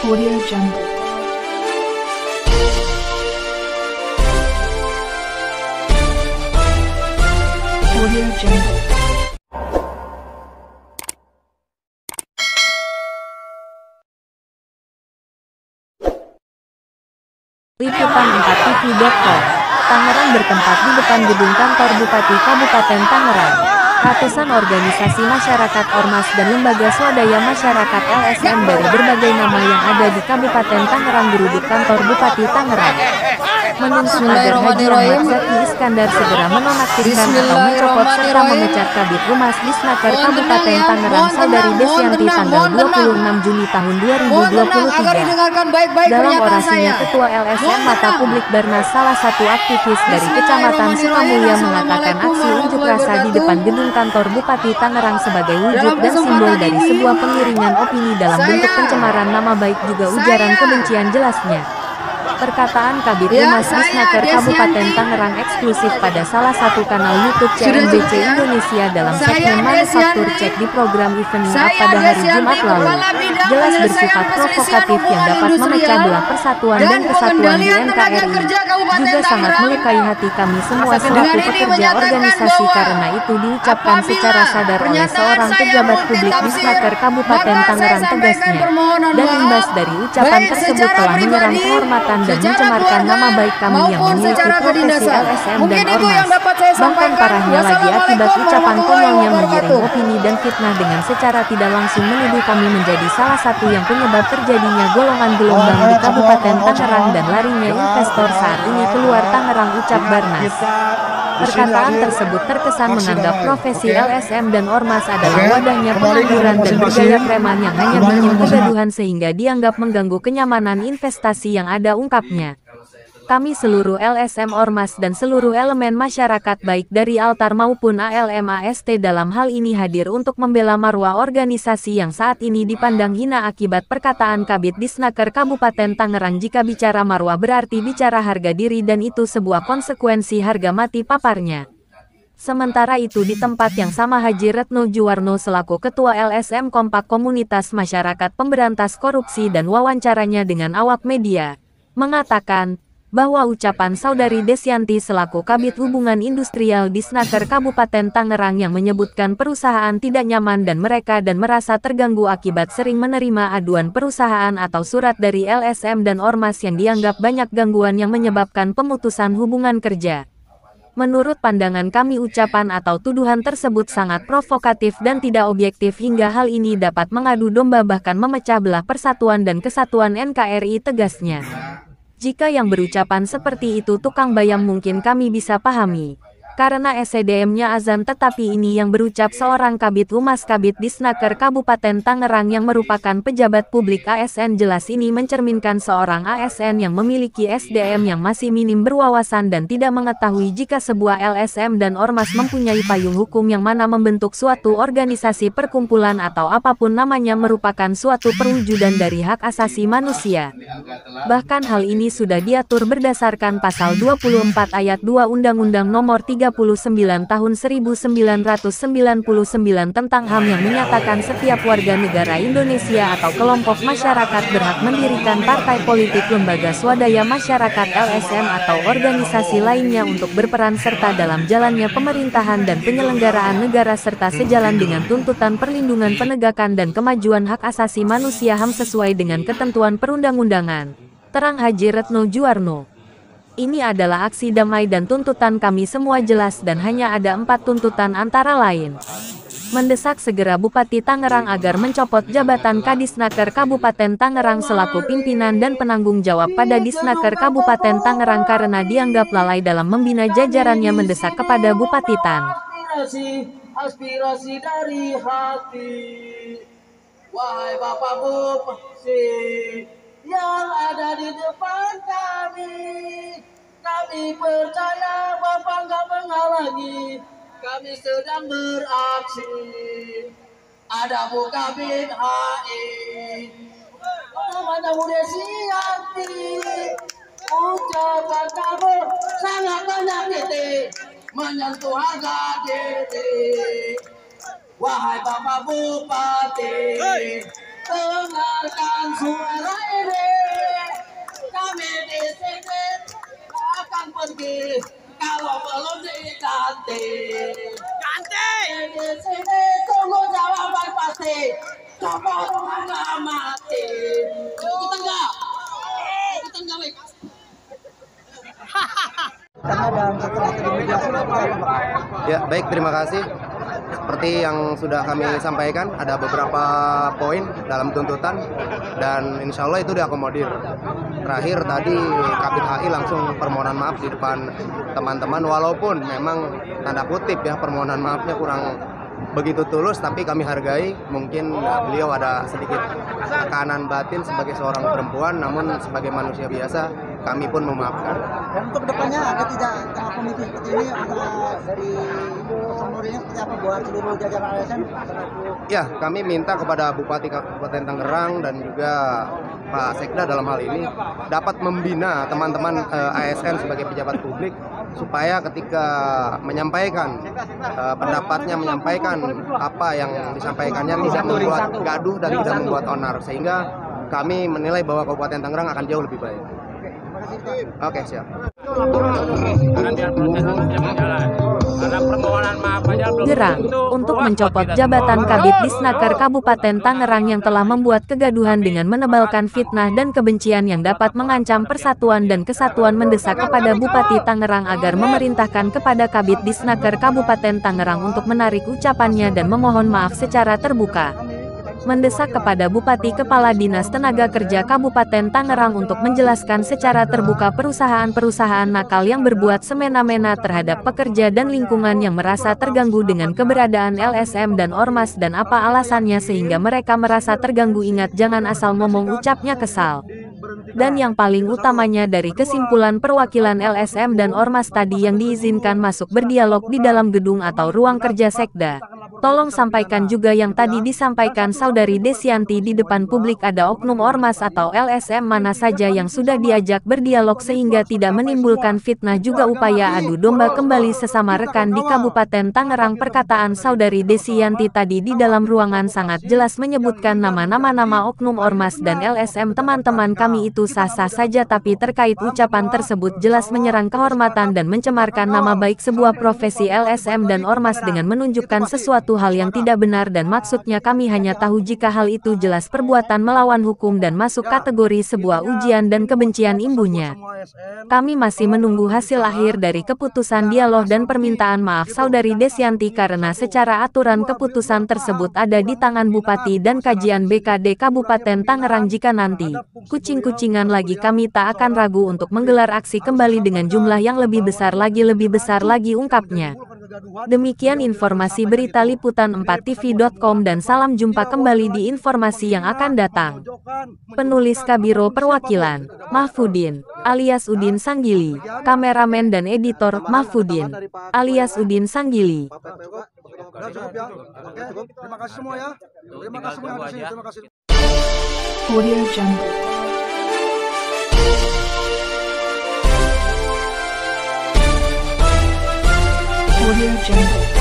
Audio Jungle. Audio Jungle. Liputan 4tv.com. Tangerang bertempat di depan gedung kantor Bupati Kabupaten Tangerang. Ratusan organisasi masyarakat ormas dan lembaga swadaya masyarakat LSM dari berbagai nama yang ada di Kabupaten Tangerang beruduk kantor Bupati Tangerang. Menuntut agar Haji Ahmad Zaki Iskandar segera menonaktifkan atau mencopot serta memecat Kabid Humas Disnaker Kabupaten Tangerang Saudari Desyanti tanggal 26 Juni tahun 2023. Dalam orasinya Ketua LSM Mata Publik Barnas, salah satu aktivis dari Kecamatan Sukamulya, mengatakan aksi unjuk rasa di depan gedung kantor Bupati Tangerang sebagai wujud dan simbol dari sebuah pengiringan opini dalam bentuk pencemaran nama baik juga ujaran kebencian, jelasnya. Perkataan Kabid Humas Disnaker Kabupaten Tangerang eksklusif pada salah satu kanal YouTube CNBC Indonesia dalam segmen Manufaktur Cek di program Evening Up pada hari Jumat lalu. Jelas bersifat provokatif yang dapat memecah belah persatuan dan kesatuan di NKRI. Juga sangat melukai hati kami semua selaku pekerja organisasi, karena itu diucapkan secara sadar oleh seorang pejabat publik Disnaker Kabupaten Tangerang, tegasnya. Dan imbas dari ucapan tersebut telah menyerang kehormatan dan mencemarkan nama baik kami yang memiliki profesi LSM dan ormas. Bahkan parahnya lagi, akibat ucapan konyolnya menggiring opini dan fitnah dengan secara tidak langsung menuduh kami menjadi salah satu yang penyebab terjadinya golongan gelombang di Kabupaten Tangerang dan larinya investor saat ini keluar Tangerang, ucap Barnas. Perkataan tersebut terkesan menganggap profesi LSM dan ormas adalah wadahnya pengangguran dan budaya preman yang hanya bikin kegaduhan sehingga dianggap mengganggu kenyamanan investasi yang ada, ungkapnya. Kami seluruh LSM ormas dan seluruh elemen masyarakat baik dari altar maupun ALM-AST dalam hal ini hadir untuk membela marwah organisasi yang saat ini dipandang hina akibat perkataan Kabid Disnaker Kabupaten Tangerang. Jika bicara marwah berarti bicara harga diri dan itu sebuah konsekuensi harga mati, paparnya. Sementara itu di tempat yang sama Haji Retno Juwarno selaku Ketua LSM Kompak Komunitas Masyarakat Pemberantas Korupsi dan wawancaranya dengan awak media mengatakan bahwa ucapan Saudari Desyanti selaku Kabid Hubungan Industrial Disnaker Kabupaten Tangerang yang menyebutkan perusahaan tidak nyaman dan mereka dan merasa terganggu akibat sering menerima aduan perusahaan atau surat dari LSM dan ormas yang dianggap banyak gangguan yang menyebabkan pemutusan hubungan kerja. Menurut pandangan kami, ucapan atau tuduhan tersebut sangat provokatif dan tidak objektif hingga hal ini dapat mengadu domba bahkan memecah belah persatuan dan kesatuan NKRI, tegasnya. Jika yang berucapan seperti itu tukang bayam mungkin kami bisa pahami. Karena SDM-nya azan, tetapi ini yang berucap seorang Kabid Humas Kabid Disnaker Kabupaten Tangerang yang merupakan pejabat publik ASN. Jelas ini mencerminkan seorang ASN yang memiliki SDM yang masih minim berwawasan dan tidak mengetahui jika sebuah LSM dan ormas mempunyai payung hukum yang mana membentuk suatu organisasi perkumpulan atau apapun namanya merupakan suatu perwujudan dari hak asasi manusia. Bahkan hal ini sudah diatur berdasarkan pasal 24 ayat 2 Undang-Undang Nomor 39 Tahun 1999 tentang HAM yang menyatakan setiap warga negara Indonesia atau kelompok masyarakat berhak mendirikan partai politik, lembaga swadaya masyarakat LSM atau organisasi lainnya untuk berperan serta dalam jalannya pemerintahan dan penyelenggaraan negara serta sejalan dengan tuntutan perlindungan, penegakan dan kemajuan hak asasi manusia HAM sesuai dengan ketentuan perundang-undangan, terang Haji Retno Juwarno. Ini adalah aksi damai dan tuntutan kami semua jelas dan hanya ada 4 tuntutan antara lain. Mendesak segera Bupati Tangerang agar mencopot jabatan Kadisnaker Kabupaten Tangerang selaku pimpinan dan penanggung jawab pada Disnaker Kabupaten Tangerang karena dianggap lalai dalam membina jajarannya. Mendesak kepada Bupati Tan. Aspirasi dari hati, wahai Bapak Bupati yang ada di depan kami percaya Bapak nggak menghalangi kami sedang beraksi. Ada Bu Kabid HI, namanya Bu Desyanti, ucapan kamu sangat menyakiti, menyentuh harga diri. Wahai Bapak Bupati, dengarkan suara pergi kalau belum diganti. Ganti. Di sini tunggu jawaban pasti. Coba nggak mati. Ikutan nggak? Ikutan nggak, Wik? Ya, baik, terima kasih. Seperti yang sudah kami sampaikan, ada beberapa poin dalam tuntutan dan insya Allah itu diakomodir. Terakhir tadi Kabid HI langsung permohonan maaf di depan teman-teman, walaupun memang tanda kutip ya permohonan maafnya kurang begitu tulus, tapi kami hargai. Mungkin beliau ada sedikit tekanan batin sebagai seorang perempuan, namun sebagai manusia biasa kami pun memaafkan. Dan untuk kedepannya ada tidak komite seperti ini dari seluruhnya seperti apa buat seluruh jajaran ASN? Ya, kami minta kepada Bupati Kabupaten Tangerang dan juga Pak Sekda dalam hal ini dapat membina teman-teman ASN sebagai pejabat publik supaya ketika menyampaikan pendapatnya, menyampaikan apa yang disampaikannya tidak membuat gaduh dan tidak membuat onar, sehingga kami menilai bahwa Kabupaten Tangerang akan jauh lebih baik. Oke, siap. Gerang untuk mencopot jabatan Kabid Disnaker Kabupaten Tangerang yang telah membuat kegaduhan dengan menebalkan fitnah dan kebencian yang dapat mengancam persatuan dan kesatuan, mendesak kepada Bupati Tangerang agar memerintahkan kepada Kabid Disnaker Kabupaten Tangerang untuk menarik ucapannya dan memohon maaf secara terbuka. Mendesak kepada Bupati Kepala Dinas Tenaga Kerja Kabupaten Tangerang untuk menjelaskan secara terbuka perusahaan-perusahaan nakal yang berbuat semena-mena terhadap pekerja dan lingkungan yang merasa terganggu dengan keberadaan LSM dan Ormas, dan apa alasannya sehingga mereka merasa terganggu. Ingat, jangan asal ngomong, ucapnya kesal. Dan yang paling utamanya, dari kesimpulan perwakilan LSM dan Ormas tadi yang diizinkan masuk berdialog di dalam gedung atau ruang kerja Sekda. Tolong sampaikan juga yang tadi disampaikan Saudari Desianti di depan publik, ada oknum Ormas atau LSM mana saja yang sudah diajak berdialog sehingga tidak menimbulkan fitnah, juga upaya adu domba kembali sesama rekan di Kabupaten Tangerang. Perkataan Saudari Desianti tadi di dalam ruangan sangat jelas menyebutkan nama oknum Ormas dan LSM. Teman-teman kami itu sah-sah saja, tapi terkait ucapan tersebut jelas menyerang kehormatan dan mencemarkan nama baik sebuah profesi LSM dan Ormas dengan menunjukkan sesuatu hal yang tidak benar, dan maksudnya kami hanya tahu jika hal itu jelas perbuatan melawan hukum dan masuk kategori sebuah ujian dan kebencian, imbuhnya. Kami masih menunggu hasil akhir dari keputusan dialog dan permintaan maaf Saudari Desianti, karena secara aturan keputusan tersebut ada di tangan Bupati dan kajian BKD Kabupaten Tangerang. Jika nanti kucing-kucingan lagi, kami tak akan ragu untuk menggelar aksi kembali dengan jumlah yang lebih besar lagi, ungkapnya. Demikian informasi berita liputan 4tv.com, dan salam jumpa kembali di informasi yang akan datang. Penulis Kabiro Perwakilan, Mahfudin, alias Udin Sanggili. Kameramen dan editor, Mahfudin, alias Udin Sanggili. Terima kasih semua ya. Terima kasih semua. Terima kasih. Audio Jungle. Audio Jungle.